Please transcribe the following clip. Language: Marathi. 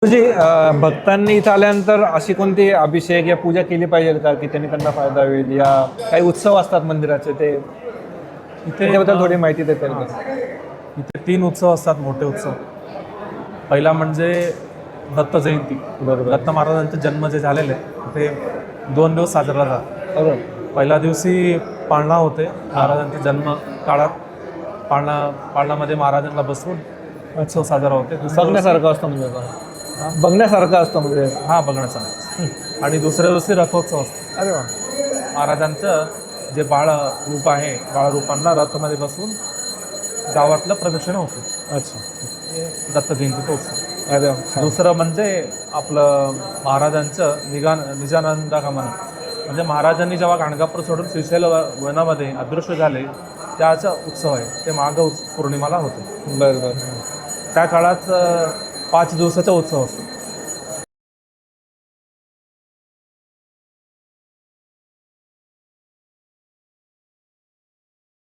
म्हणजे भक्तांनी इथं आल्यानंतर अशी कोणती अभिषेक या पूजा केली पाहिजे का की त्यांनी त्यांना फायदा होईल, या काही उत्सव असतात मंदिराचे ते त्याच्याबद्दल थोडी माहिती देता येईल का? इथे 3 उत्सव असतात, मोठे उत्सव. पहिला म्हणजे दत्त जयंती. बरोबर. दत्त महाराजांचे जन्म जे झालेले ते 2 दिवस साजरा झाला. बरोबर. पहिल्या दिवशी पाळणा होते. महाराजांच्या जन्म काळात पाळणामध्ये महाराजांना बसवून उत्सव साजरा होते. बघण्यासारखं असतं म्हणजे बघण्यासारखं असतं म्हणजे. बघण्याचा. आणि दुसऱ्या दिवशी रथोत्सव असतो. अरे वा. महाराजांचं जे बाळ रूप आहे, बाळरूपांना रथामध्ये बसवून गावातलं प्रदक्षिण होतं. अच्छा. दत्त जयंतीचा उत्सव. अरे वा. दुसरं म्हणजे आपलं महाराजांचं निजानंदागमन. म्हणजे महाराजांनी जेव्हा गाणगापूर सोडून श्रीशैल वनामध्ये अदृश्य झाले त्याचा उत्सव आहे. ते पौर्णिमाला होते. बरं बरं. त्या काळात 5 दिवसाचा उत्सव असतो.